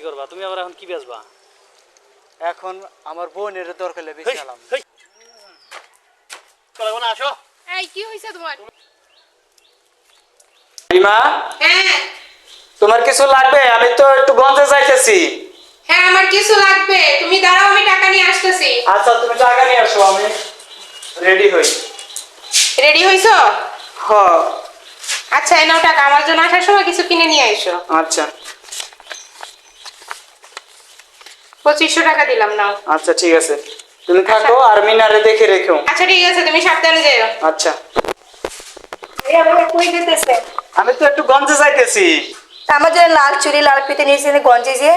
করবা তুমি আবার এখন কি বেচবা? এখন আমার বোনের দরকার লেগে বেশালাম। চলো না আসো। এই কি হইছে তোমার? মা, হ্যাঁ তোমার কিছু লাগবে? আমি তো একটু গঞ্জে যাইতেছি। হ্যাঁ আমার কিছু লাগবে, তুমি দাঁড়াও আমি টাকা নিয়ে আসতেছি। আচ্ছা তুমি টাকা নিয়ে আসো, আমি রেডি হই। রেডি হইছো? হ্যাঁ। আচ্ছা এই নাও টাকা, আমার জন্য আসার সময় কিছু কিনে নিয়ে আইসো। আচ্ছা 2500 টাকা দিলাম, নাও। আচ্ছা ঠিক আছে, তুমি থাকো আর মিনারে দেখে রেখো। আচ্ছা ঠিক আছে, তুমি সাবধানে যেও। আচ্ছা। এই আমাকে কই দিতেছে? আমি তো একটু গঞ্জে যাইতেছি। আমার জন্য লাল চুড়ি লাল ফিতে নিয়েছি গঞ্জে যে।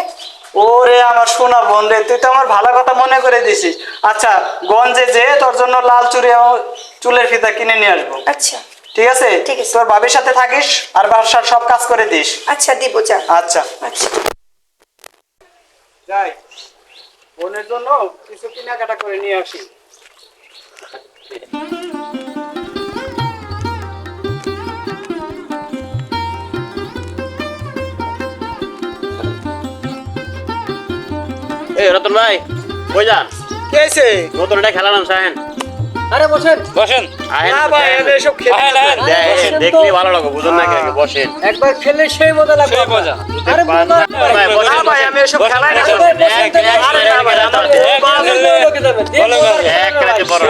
ওরে আমার সোনা বোন রে, তুই তো আমার ভালো কথা মনে করে দিছিস। আচ্ছা গঞ্জে যে তোর জন্য লাল চুড়ি ও চুলের ফিতা কিনে নিয়ে আসবো। আচ্ছা ঠিক আছে? ঠিক আছে। তোর ভাবির সাথে থাকিস আর বাসার সব কাজ করে দিস। আচ্ছা দিব যা। আচ্ছা আচ্ছা যাই, বোনের জন্য কিছু কেনাকাটা করে নিয়ে আসি। এই রতন ভাই কই যান? কি হয়েছে? নতুন একটা খেলা নাম সাহেন। আরে বসেন বসেন। না ভাই, আমি এসব খেলি না। দেখলে ভালো লাগে, বুঝুন না কে বসেন। একবার খেললে সেই মজা লাগবে। আরে না ভাই, আমি এসব খেলাই না। আরে না ভাই, আমার খুব ভালো লাগে। এক রাতে বড়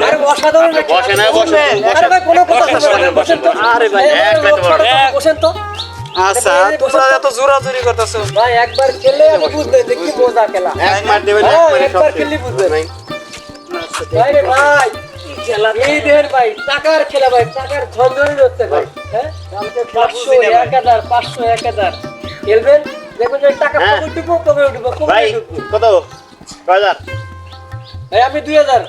আরে অসাধারণ একটা বসে না, বসে আরে ভাই কোনো কথা বলবেন, বসেন তো। আরে ভাই এক রাতে বড় বসেন তো। আচ্ছা তোমরা এত জোরাজুরি করতেছো ভাই, একবার খেললে আমি বুঝবেন যে কি মজা খেলা। এক মার দেবেন, এক মারে সব একবার খেললে বুঝবেন। ভাই রে ভাই, খেলা এই দেন ভাই, টাকার খেলা ভাই, টাকার ঝঞ্ঝনি হচ্ছে ভাই। হ্যাঁ কালকে 500 1000 500 1000 খেলবেন, দেখবেন যে টাকা হ্যাঁ। কবে উঠবো কবে উঠবো কবে ভাই উঠবো। কত? 1000। ভাই আমি 2000।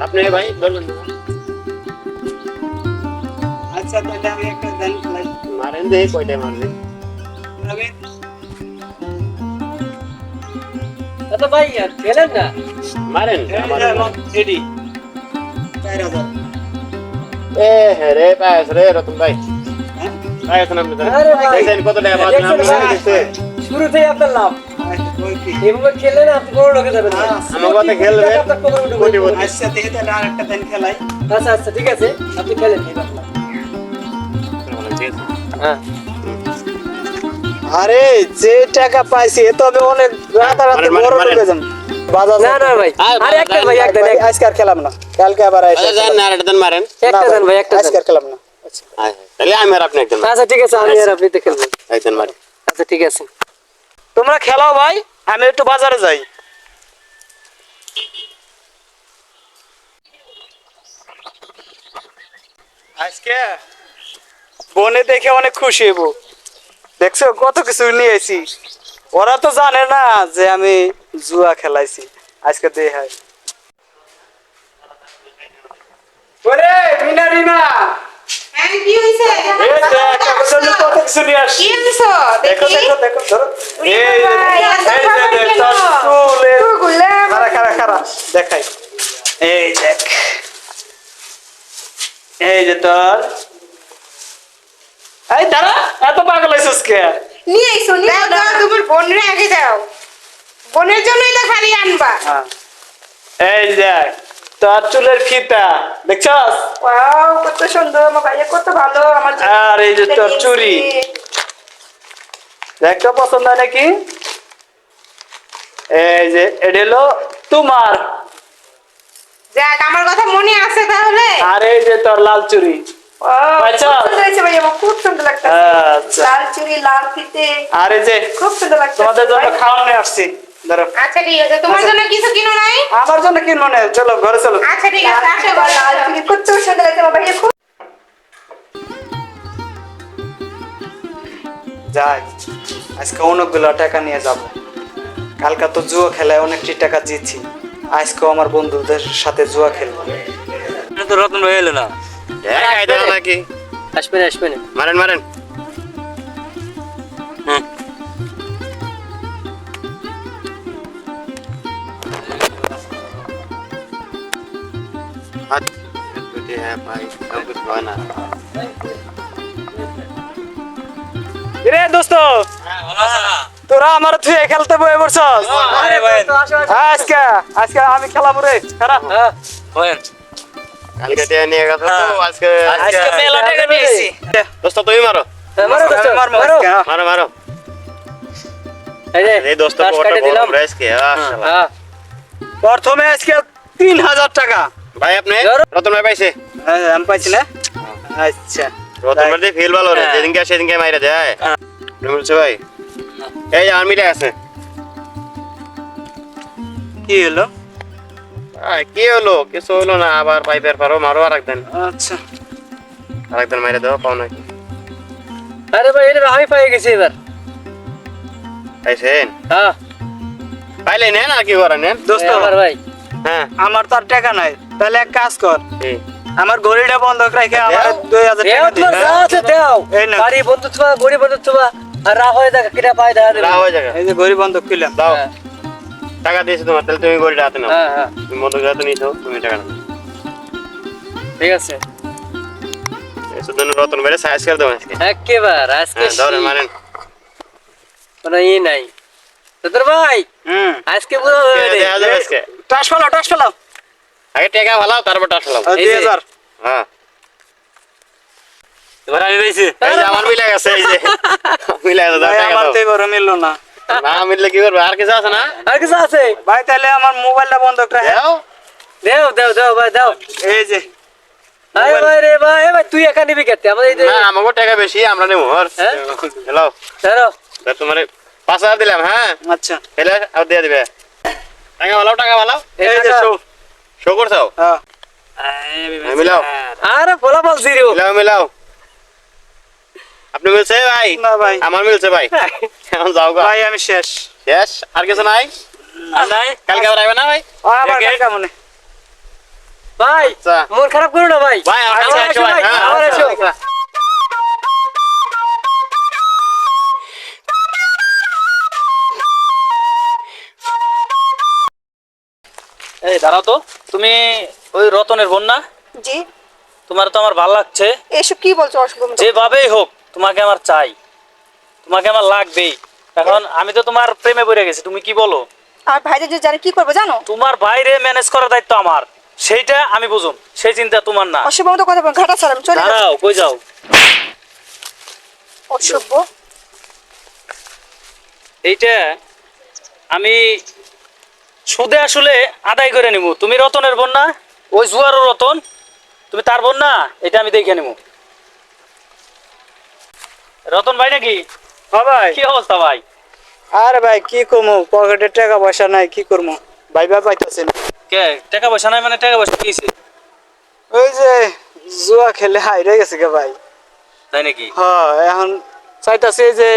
আপনি ভাই বলুন। আচ্ছা তাহলে আমি একটা দেন খেলাই। মারেন দে, কয়টা মারলে? আচ্ছা ভাই খেলেন না। মারেন আমার এডি 4000। এ হে রে পাস রে রতন ভাই। পাস নাম তো। আরে ভাই, দেখেন কত টাকা পাস নাম দিতে। শুরুতেই আপনার লাভ। এভাবে খেললে না আপনি বড় লোকে যাবেন। আমার কথা খেলবেন। কোটিপতি। আচ্ছা দেখে তাহলে আরেকটা দেন খেলাই। আচ্ছা আচ্ছা ঠিক আছে, আপনি খেলেন এই বাংলা। হ্যাঁ। আরে যে টাকা পাইছি এ তো আমি অনেক রাতারাতি বড় লোকে যাম। বাজার না না ভাই, আরে একটা ভাই একটা দেন। আজকে আর খেলাম না, কালকে আবার আইসা। আচ্ছা জান না আরেকটা দেন মারেন। একটা দেন ভাই, একটা দেন। আজকে আর খেলাম না। তাহলে আমি আর আপনি একজন। আচ্ছা ঠিক আছে, আমি আর আপনি তো খেলবেন। একজন মারেন। আচ্ছা ঠিক আছে, তোমরা খেলাও ভাই, আমি একটু বাজারে যাই। আজকে বনে দেখে অনেক খুশি হব। দেখছো কত কিছু নিয়ে আইছি। ওরা তো জানে না যে আমি জুয়া খেলাইছি। আজকে দেখাই। ওরে মিনা রিনা, হ্যাঁ কি হইছে? এই দেখ আমার জন্য কত কিছু নিয়ে আসছি। কি আনছো? দেখো দেখি। দেখো দেখো ধরো। ওরে এই বাবা, এত এই খাবার দেখ কেন? তোর চুলের ওগুলা খারা খারা খারা দেখাই। এই দেখ, এই যে তোর। এই দাঁড়া, এত পাগল হইছিস কে? নিয়ে আইছো নিয়ে দাও দাও, তোমার বোনের আগে দাও। বোনের জন্যই তো খালি আনবা। হ্যাঁ। এই দেখ তোর চুলের ফিতা দেখছস? ওয়াও কত সুন্দর, আমার ভাইয়া কত ভালো আমার জন্য। আর এই যে তোর চুড়ি, দেখো পছন্দ হয় নাকি? এই যে এটা হলো তোমার। যাক আমার কথা মনে আছে তাহলে। আর এই যে তোর লাল চুড়ি। ওয়াও আচ্ছা। খুব সুন্দর হয়েছে ভাইয়া, আমার খুব সুন্দর লাগতেছে। আচ্ছা। লাল চুড়ি লাল ফিতে আর এই যে খুব সুন্দর লাগতেছে। তোমাদের জন্য খাওয়ানো নিয়ে আসছি। ধরো আচ্ছা ঠিক আছে, তোমার জন্য কিছু কিনো নাই? আমার জন্য কি মনে হয়? চলো ঘরে চলো। আচ্ছা ঠিক আছে, আসো লাল লাল চুড়ি কত সুন্দর লাগছে আমার ভাইয়া খুব। যাই আজকে অনেকগুলো টাকা নিয়ে যাব। কালকে তো জুয়া খেলায় অনেকটি টাকা জিতছি। আজকেও আমার বন্ধুদের সাথে জুয়া খেলবো। তো রতন হয়ে এলো না। এই দাও নাকি? আসবেন আসবেন। মারেন মারেন। হুম। হাত দুটি হ্যাঁ ভাই, কাউকে হয় না। রে দোস্ত তোরা আমার তুই খেলতে বয়ে পড়ছস আরে ভাই আসো আসো আজকে আজকে আমি খেলাবো রে খারাপ হ্যাঁ বলেন কালকে টিয়া নিয়ে গেছো তো আজকে আজকে মেলা টাকা নিয়েছি দোস্ত তুমি মারো মারো দোস্ত মারবো মারো আজকে, হ্যাঁ। মারো মারো এই যে এই দোস্ত ঘাস বড়টা কেটে বড় দিলাম প্রাইস কে হ্যাঁ প্রথমে আজকে 3000 টাকা ভাই আপনি ধরো। রতন ভাই পাইছে হ্যাঁ, আমি পাইছি না আচ্ছা রতন ভাই দিয়ে ফিল ভালো রে হ্যাঁ। যেদিনকে আসে সেদিনকে মাইরা যায় বলছে ভাই এই যে আর্মিটা আছে কি হলো কি হলো কিছু হলো না আবার পাইপের পারো মারো আরেকদিন আচ্ছা আরেকদিন মাইরা দেবো পাও নাকি আরে ভাই এটা আমি পেয়ে গেছি এবার পাইছেন হ্যাঁ পাইলে নেন আর কি করেন নেন দোস্ত আমার ভাই হ্যাঁ আমার তো আর টাকা নাই তাহলে এক কাজ কর কি? আমার ঘড়িটা বন্ধক রেখে আমার দাও। 2000 দেও টাকা তোমার দে যা আছে দেও এই নাও। বাড়ি বন্ধুত্ব গরিব বন্ধুত্ব আর রা হয়ে দেখা কিটা পায় দেখা দেবে লাভ হয়ে যাবে এই যে ঘড়ি বন্ধক কিলাম দাও হ্যাঁ টাকা দিয়েছি তোমার তাহলে তুমি গড়িটা হাতে নাও হ্যাঁ হ্যাঁ তুমি মতো হাতে নিছো তুমি টাকা নাও ঠিক আছে শুধু রতন ভাই সাইজ করে দেবো আজকে একেবারে আজকে হ্যাঁ ধরেন মারেন কোনো ই নাই তোর ভাই হুম আজকে পুরো দেখা যাবে আজকে টাস ফেলাও আগে টাকা ভালো তারপর টাকা লাও 2000 হ্যাঁ এবার আমি পাইছি এই যে আমার মিলে গেছে এই যে মিলে গেছে দাও ভাই টাকা আমার দাও তো এবারে মিললো না না মিললে কি করবে আর কিছু আছে না আর কিছু আছে ভাই তাহলে আমার মোবাইলটা বন্ধক রাখে দাও দেও দেও দেও ভাই দাও এই যে আরে ভাই রে ভাই এ ভাই তুই একা নিবি কেতে আমাদের এই যে না আমাকে টাকা বেশি আমরা নেবো হ্যাঁ? হ্যালো ধরো তোমার 5000 দিলাম হ্যাঁ আচ্ছা এলে আর দিয়ে দিবে টাকা ভালো এই এই যে টাকা। শো শো করছো হ্যাঁ মিলাও আরে বলা বল জিরো মিলাও মিলাও আপনি মিলছে ভাই না ভাই আমার মিলছে ভাই এখন যাও গা ভাই আমি শেষ শেষ আর কিছু নাই নাই কালকে আবার আইবে না ভাই আবার দেখে। কেমন ভাই আচ্ছা। মন খারাপ করো না ভাই ভাই, আমার কাছে আবার আসো আসো ভাই, ভাই, হ্যাঁ, আবার আচ্ছা। আসো। এই দাঁড়াও তো তুমি ওই রতনের বোন না জি তোমার তো আমার ভালো লাগছে এসব কি বলছো অশুভ যেভাবেই হোক তোমাকে আমার চাই তোমাকে আমার লাগবেই এখন আমি তো তোমার প্রেমে পড়ে গেছি তুমি কি বলো আর ভাইদের যে জানে কি করবো জানো তোমার বাইরে ম্যানেজ করার দায়িত্ব আমার সেইটা আমি বুঝুম সেই চিন্তা তোমার না অশুভ মতো কথা বল ঘাটা ছাড়াম চলে যাও দাঁড়াও কই যাও অশুভ এইটা আমি সুদে আসলে আদায় করে নিব তুমি রতনের বোন না ওই জুয়ারও রতন তুমি তার বোন না এটা আমি দেখে নিব রতন ভাই নাকি হ্যাঁ ভাই কি অবস্থা ভাই আরে ভাই কি করবো পকেটে টাকা পয়সা নাই কি করবো ভাইবা পাইতেছি না কে টাকা পয়সা নাই মানে টাকা পয়সা কিছে ওই যে জুয়া খেলে হাইরে গেছে গে ভাই তাই নাকি হ্যাঁ এখন চাইতাছি যে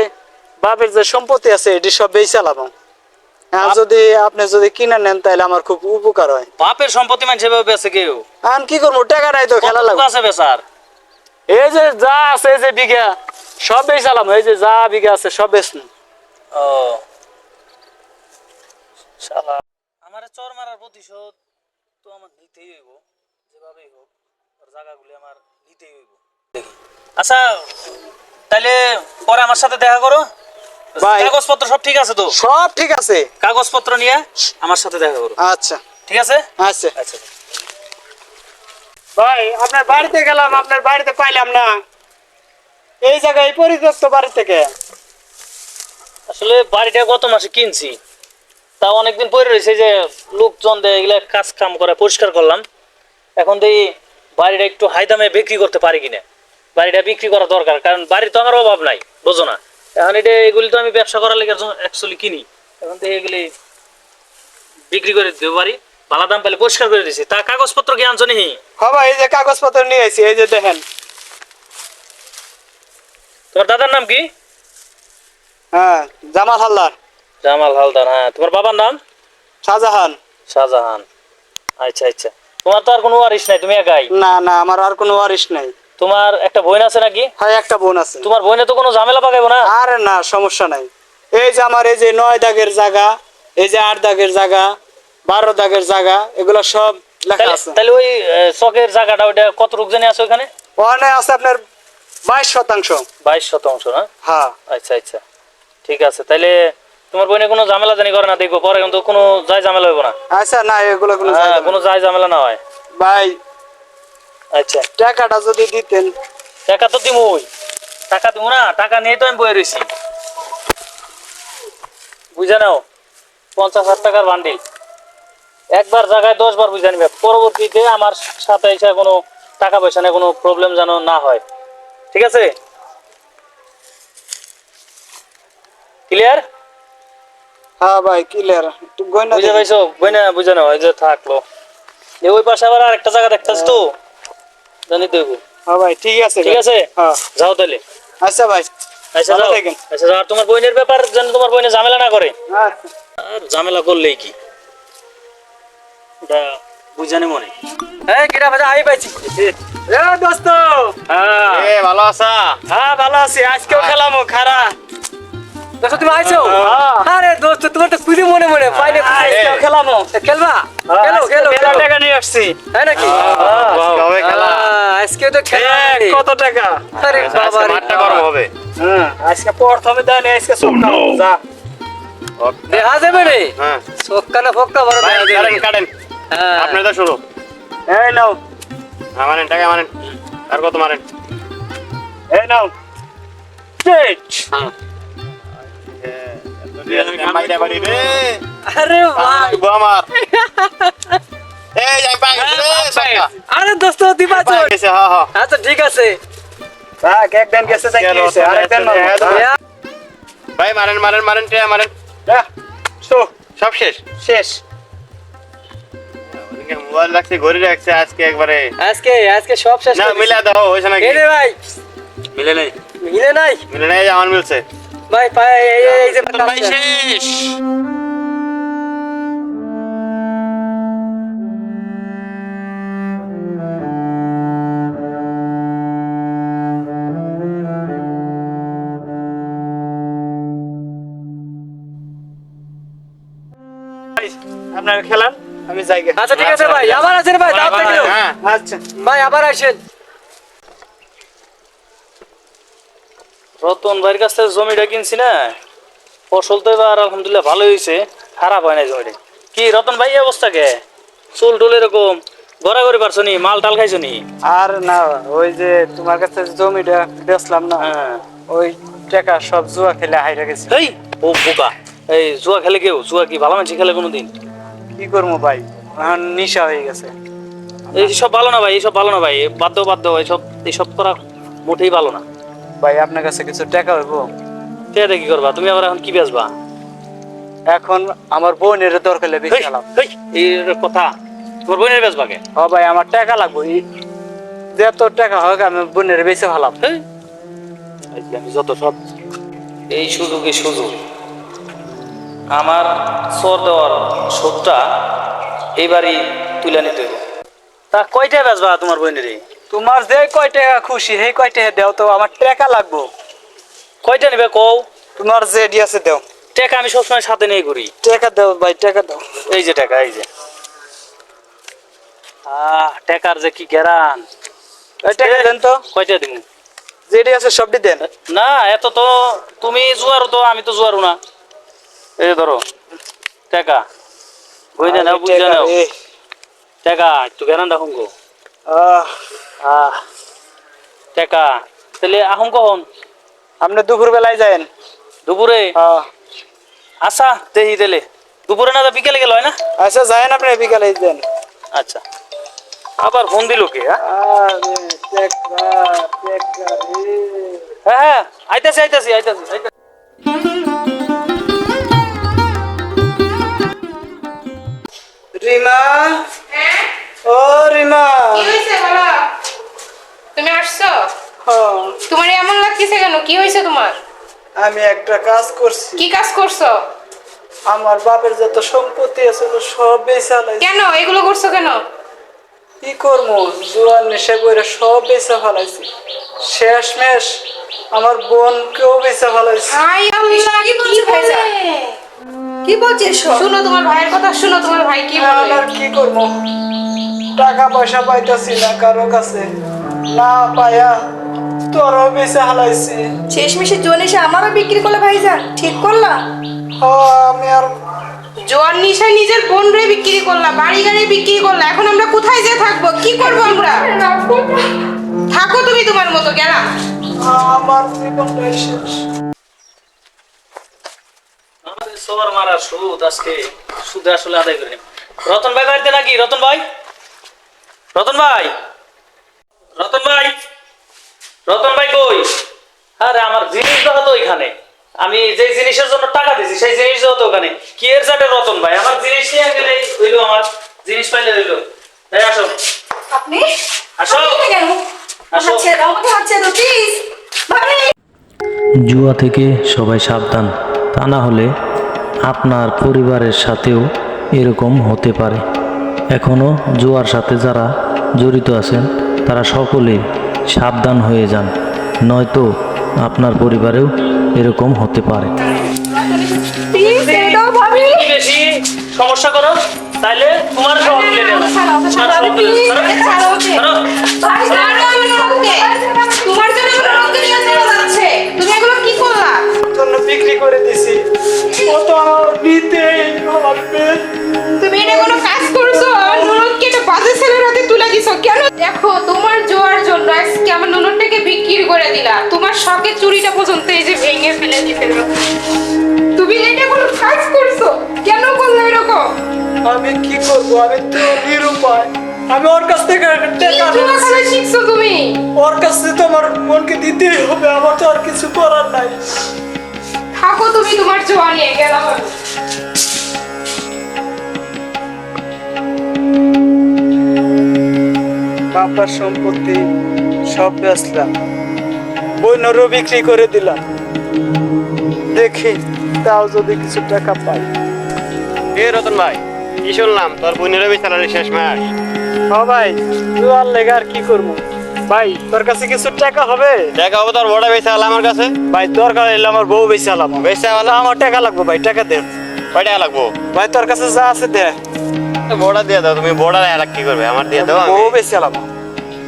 বাপের যে সম্পত্তি আছে এটি সব বেচালাম যদি আপনি যদি কিনে নেন তাহলে আমার খুব উপকার হয় বাপের সম্পত্তি মানে সেভাবে বেছে কেউ এখন কি করবো টাকা নাই তো খেলা কতটুকু লাগবে আছে বেচার এই যে যা আছে এই যে বিঘা সব বেচালাম এই যে যা বিঘা আছে সব বেচলাম ও শালা আমারে চর মারার প্রতিশোধ তো আমার নিতেই হইব যেভাবেই হোক ওর জায়গাগুলি আমার নিতেই হইব দেখি আচ্ছা তাহলে পরে আমার সাথে দেখা করো ভাই। কাগজপত্র সব ঠিক আছে তো সব ঠিক আছে কাগজপত্র নিয়ে আমার সাথে দেখা করো আচ্ছা ঠিক আছে আচ্ছা আচ্ছা ভাই আপনার বাড়িতে গেলাম আপনার বাড়িতে পাইলাম না এই জায়গায় এই পরিত্যক্ত বাড়ি থেকে আসলে বাড়িটা গত মাসে কিনছি তা অনেকদিন পরে রয়েছে যে লোকজন দেয় এগুলা কাজ কাম করে পরিষ্কার করলাম এখন দেখি বাড়িটা একটু হাই দামে বিক্রি করতে পারি কিনা বাড়িটা বিক্রি করা দরকার কারণ বাড়ির তো আমার অভাব নাই বোঝো না এখন এটা এগুলি তো আমি ব্যবসা করার লেগে অ্যাকচুয়ালি কিনি এখন দেখি এগুলি বিক্রি করে দিতে পারি ভালো দাম পেলে পরিষ্কার করে দিছি তা কাগজপত্র কি আনছো নিহি হ্যাঁ ভাই এই যে কাগজপত্র নিয়ে আইছি এই যে দেখেন তোমার দাদার নাম কি হ্যাঁ জামাল হালদার জামাল হালদার হ্যাঁ তোমার বাবার নাম শাহজাহান শাহজাহান আচ্ছা আচ্ছা তোমার তো আর কোনো ওয়ারিশ নাই তুমি একাই না না আমার আর কোনো ওয়ারিশ নাই তোমার একটা বোন আছে নাকি হ্যাঁ একটা বোন আছে তোমার বোনে তো কোনো ঝামেলা পাকাইবো না আরে না সমস্যা নাই এই যে আমার এই যে 9 দাগের জায়গা এই যে 8 দাগের জায়গা 12 দাগের জায়গা এগুলো সব লেখা আছে তাহলে ওই চকের জায়গাটা ওইটা কত রূপ জানি আছে ওখানে ওখানে আছে আপনার 22%। 22% না? হ্যাঁ আচ্ছা আচ্ছা, ঠিক আছে। তাইলে তোমার বোনে কোনো ঝামেলা জানি করে না, দেখবো পরে কিন্তু কোনো যাই ঝামেলা হইব না। আচ্ছা না এগুলো কোনো হ্যাঁ, জায়গা কোনো না। যাই ঝামেলা না হয়। ভাই আচ্ছা, টাকাটা যদি দিতেন। টাকা তো দিমই, টাকা দিব না, টাকা নিয়ে তো আমি বয়ে রয়েছি। বুঝে নাও, 50,000 টাকার বান্ডিল, একবার জায়গায় 10 বার বুঝে নিবে। পরবর্তীতে আমার সাথে এসে কোনো টাকা পয়সা নিয়ে কোনো প্রবলেম যেন না হয়, ঠিক আছে? ক্লিয়ার? হ্যাঁ ভাই ক্লিয়ার, একটু গয়না বুঝে দেখি। পাইছো? বইনা বুঝে নাও, এই যে থাকলো। ওই পাশে আবার আরেকটা জায়গা দেখতেছ তো, জানি তো। হ্যাঁ ভাই ঠিক আছে ঠিক ভাই। আছে, হ্যাঁ যাও তাহলে। আচ্ছা ভাই আচ্ছা ভালো যাও। থাকেন। আচ্ছা যাও, আর তোমার বোনের ব্যাপার যেন তোমার বোনে ঝামেলা না করে। আচ্ছা আর ঝামেলা করলেই কি, এটা বুঝানি মনে। এই কিরা ভাই আমি পাইছি। এ দোস্ত। হ্যাঁ এ ভালো আছা? হ্যাঁ ভালো আছি, আজকেও খেলামো খারা। দোস্ত তুমি আইছো? হ্যাঁ। আরে দোস্ত তোমার তো খুঁজে মনে মনে পাইলে আজকেও খেলামো। খেলবা? খেলো খেলো মেলা খেলো। টাকা নিয়ে আসছি। তাই নাকি? কবে খেলা? আজকে তো খেলা। কত টাকা? আরে বাবা আজকে রে। মাঠটা গরম হবে। হ্যাঁ আজকে প্রথমে দেন, আজকে সব খাবো। যা দেখা যাবে রে। হ্যাঁ সক্কা না ফক্কা বড় ভাই, দেখা যাবে। কাটেন কাটেন, হ্যাঁ। আপনার তো শুরু। এই নাও, মারেন টাকা মারেন, আর কত মারেন? এই নাও। ঠিক। মাইরা বাড়ি রে। আরে ভাই। আইবো আমার। এই আমি পাই গেছি রে, সক্কা। আরে দোস্ত দিবা তো। পাই গেছে, হ্যাঁ হ্যাঁ। আচ্ছা ঠিক আছে। থাক, একদিন গেছে তাই কি হয়েছে? আরেকদিন মারবো। হ্যাঁ। ভাই মারেন মারেন মারেন, টাকা মারেন। যা, শো, সব শেষ। শেষ। ওদিকে মোবাইল রাখছে, ঘড়ি রাখছে, আজকে একবারে আজকে সব শেষ না করে দিছি। মিলা দাও, হয়েছে নাকি? এই রে ভাই। মিলে নাই, মিলে নাই। মিলে নাই, আমার মিলছে। ভাই পাই এই যে ভাই শেষ। আপনারা খেলান, আমি যাই গে। আচ্ছা ঠিক আছে ভাই, আবার আসেন ভাই, দাওয়াত থাকলো। হ্যাঁ আচ্ছা ভাই আবার আসেন। রতন ভাইয়ের কাছ থেকে জমিটা কিনছি না, ফসল তো এবার আলহামদুলিল্লাহ ভালো হয়েছে, খারাপ হয় না জমিটা। কি রতন ভাই এই অবস্থা কে? চুল টুল এরকম গড়াগড়ি পারছো নি? মাল টাল খাইছো নি? আর না, ওই যে তোমার কাছে জমিটা বেচলাম না, হ্যাঁ। ওই টাকা সব জুয়া খেলে হাইরা গেছে। এই ও বোকা, এই জুয়া খেলে কেউ? জুয়া কি ভালো মানুষ খেলে কোনোদিন? কি করবো ভাই, এখন নিশা হয়ে গেছে। এইসব ভালো না ভাই, এইসব ভালো না ভাই, বাধ্য বাধ্য, এইসব করা মোটেই ভালো না। ভাই আপনার কাছে কিছু টাকা হইব? টেয়ারে কি করবা তুমি? আবার এখন কি বেচবা? এখন আমার বোনের দরকার হলে বেশি খেলাম। এই কথা, তোমার বোনের বেচবা কে? ও ভাই আমার টাকা লাগবে, যত টাকা হোক আমি বোনের বেশি ভালাম। আমি যত সব এই সুযোগ আমার সর দেওয়ার শোধটা এইবারই তুলে নিতে হবে। তা কয়টা বেচবা তোমার বোনের? তোমার যে কয় টাকা খুশি সেই কয় টাকা দেও, তো আমার টাকা লাগবো। কয়টা নিবে কও? তোমার যে আছে দেও। টাকা আমি সবসময় সাথে নিয়ে ঘুরি। টাকা দাও ভাই, টাকা দাও। এই যে টাকা, এই যে টাকার যে কি গ্যারান। এই টাকা দেন তো, কয়টা দিব? যেটি আছে সবটি দেন। না এত তো তুমি জুয়ারো, তো আমি তো জুয়ারো না। এই যে ধরো টাকা, বুঝে নাও, বুঝে নাও টাকা, একটু গ্যারান রাখুন গো। টাকা তাহলে আহুন কখন? আপনি দুপুর বেলায় যায়েন। দুপুরে? আচ্ছা দেখি তাহলে, দুপুরে না বিকেলে গেল হয় না? আচ্ছা যায়েন, আপনি বিকালে দেন। আচ্ছা, আবার ফোন দিল কে? হ্যাঁ হ্যাঁ, আইতাছি আইতাছি আইতাছি আইতাছি। রিমা, ও রিমা। কি হয়েছে বলো? তুমি আসছো? হ্যাঁ, তোমার এমন লাগতেছে কেন? কি হয়েছে তোমার? আমি একটা কাজ করছি। কি কাজ করছো? আমার বাপের যত সম্পত্তি আছিল সব বেচা লাইছি। কেন এগুলো করছো কেন? কি করবো, জোয়ার নেশা করে সব বেচা ফেলাইছি। শেষমেশ আমার বোনকেও বেচা ফেলাইছি। হাই আল্লাহ, কি হয়েছে? কি বলছিস? শুনো তোমার ভাইয়ের কথা, শুনো তোমার ভাই কি বলে। আর কি করবো, টাকা পয়সা পাইতাছি না কারো কাছে, না পায়া তোরও বেঁচে হালাইছি। শেষমেশে জোন এসে আমারও বিক্রি করলে ভাইজান, ঠিক করলা? আমি আর জোয়ার নিশায় নিজের বোন রে বিক্রি করলা, বাড়ি গাড়ি বিক্রি করলা, এখন আমরা কোথায় যে থাকবো, কি করবো আমরা? থাকো তুমি তোমার মতো, গেলাম। আমার জীবনটাই শেষ। আমাদের সবার মারা সুদ আজকে সুদ আসলে আদায় করে নিব। রতন ভাই বাড়িতে নাকি? রতন ভাই, রতন ভাই, রতন ভাই, রতন ভাই কই? আরে আমার জিনিস দাও তো ওইখানে, আমি যে জিনিসের জন্য টাকা দিয়েছি সেই জিনিস দাও তো ওখানে। কি এর চাটে রতন ভাই, আমার জিনিস নিয়ে গেলে হইলো, আমার জিনিস পাইলে হইলো। এই আসো, আপনি আসো, কেন আসো। ছেড়ে দাও, আমাকে হাত ছেড়ে দাও প্লিজ ভাবি। জুয়া থেকে সবাই সাবধান, তা না হলে আপনার পরিবারের সাথেও এরকম হতে পারে। এখনও জুয়ার সাথে যারা জড়িত আছেন তারা সকলেই সাবধান হয়ে যান, নয়তো আপনার পরিবারেও এরকম হতে পারে। প্লিজ ছেড়ে দাও ভাবি। যদি বেশি সমস্যা করো তাহলে তোমার সব তুলে নেব। ছাড়াও, ছাড়াও, প্লিজ, ছাড়াও ওকে। ভাই, ছাড়ো আমার ননদকে। তোমার জন্য আমার ননদকে নিয়ে চলে যাচ্ছে, তুমি এগুলো কি করলা? জন্য বিক্রি করে দিছি, ও তো আমার নিতেই হবে। তুমি এটা কোনো কাজ করছো? আমার ননদকে এটা বাজে ছেলের হাতে তুলে দিছো কেন? দেখো তোমার জোয়ার জন্য আজকে আমার ননদটাকে বিক্রি করে দিলা, তোমার শখের চুরিটা পর্যন্ত এই যে ভেঙে ফেলে দিতে। তুমি এটা কোনো কাজ করছো, কেন করলে এরকম? আমি কি করবো, আমি তো নিরুপায়। আমি ওর কাছ থেকে কি টাকা জুয়া নিচ্ছি। খেলা শিখছো তুমি? ওর কাছে তো আমার বোনকে দিতেই হবে, আমার তো আর কিছু করার নাই। থাকো তুমি তোমার জোয়া নিয়ে, গেলাম আমি। বাবার সম্পত্তি সব বেচলাম, বোনেরও বিক্রি করে দিলাম, দেখি তাও যদি কিছু টাকা পাই। এ রতন ভাই, কি শুনলাম তোর বোনেরও বিচারের শেষ মাস? হ্যাঁ ভাই, জুয়ার লেগে আর কি করবো। ভাই তোর কাছে কিছু টাকা হবে? টাকা হবে তোর বড় বেচা হলো আমার কাছে। ভাই দরকার হলে আমার বউ বেশি আলাম, বেচা হলো আমার টাকা লাগবে ভাই, টাকা দে। কয় টাকা লাগবো? ভাই তোর কাছে যা আছে দে। বড়া দিয়ে দাও, তুমি বড়া এলাক কি করবে, আমার দিয়ে দাও। বউ বেশি আলাম,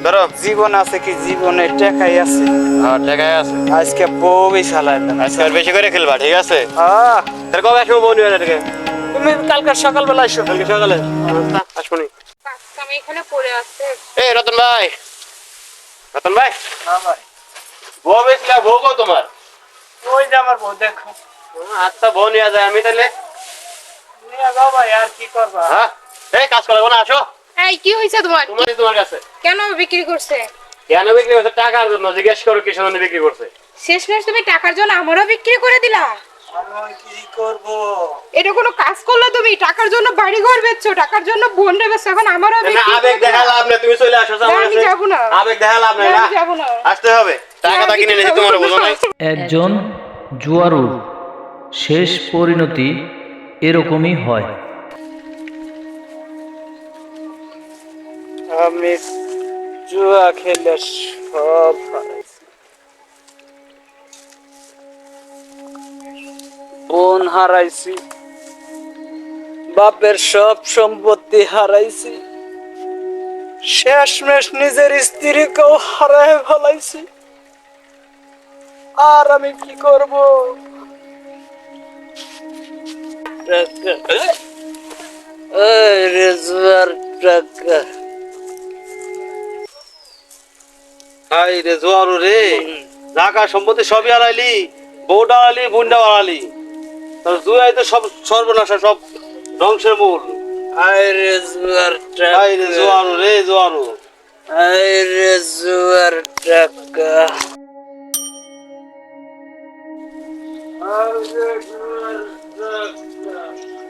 ধরো। জীবন আছে কি, জীবনে টাকাই আছে। আর টাকাই আছে, আজকে বউ বেশি আলাইলাম। আজকে আর বেশি করে খেলবা, ঠিক আছে? হ্যাঁ, তোর কবে আসবো বোন এটাকে? তুমি কালকে সকালবেলা এসো। কালকে সকালে আসবো নি। আমি এখানে পড়ে আছে। এ রতন ভাই, রতন ভাই, হ্যাঁ ভাই, বউ বেচলা, বউ কো তোমার? ওই যে আমার বউ, দেখো। আচ্ছা বউ নিয়ে যায়, আমি তাহলে নিয়ে যাও ভাই, আর কি করবা। হ্যাঁ, এই কাজ করবো না, আসো। এই কি হয়েছে তোমার? তোমার কাছে কেন বিক্রি করছে? কেন বিক্রি করছে? টাকার জন্য। জিজ্ঞেস করো কি জন্য বিক্রি করছে। শেষমেশ তুমি টাকার জন্য আমারও বিক্রি করে দিলা। আমি কি করব? এটা কোনো কাজ করলে তুমি? টাকার জন্য বাড়ি ঘর বেচছো, টাকার জন্য বোন রে বেচছো, এখন আমারও না, বিক্রি আবেগ করে দেখা দিলা। লাভ নেই, তুমি চলে আসো না, আমার আমি কাছে। যাবো না। আবেগ দেখা লাভ নেই, না, না আমি যাবো না। আসতে হবে, টাকাটা কিনে নিয়েছি, তোমার বোঝো নাই। একজন জুয়ারুর শেষ পরিণতি এরকমই হয়। আমি জুয়া খেলে সব হারাইছি। বোন হারাইছি, বাপের সব সম্পত্তি হারাইছি, শেষমেশ নিজের স্ত্রীকেও হারায় ফেলাইছি। আর আমি কি করব? জুয়ার টাকা। হাই রে জোয়ারু রে, টাকা সম্পত্তি সবই হারাইলি, বউটা হারাইলি, বোনটা হারাইলি। তোর জুয়াই তো সব সর্বনাশ, সব ধ্বংসের মূল। আরে জুয়ার টাকা, হাই রে জোয়ারু রে, জোয়ারু। আরে জুয়ার টাকা। আরে জুয়ার টাকা।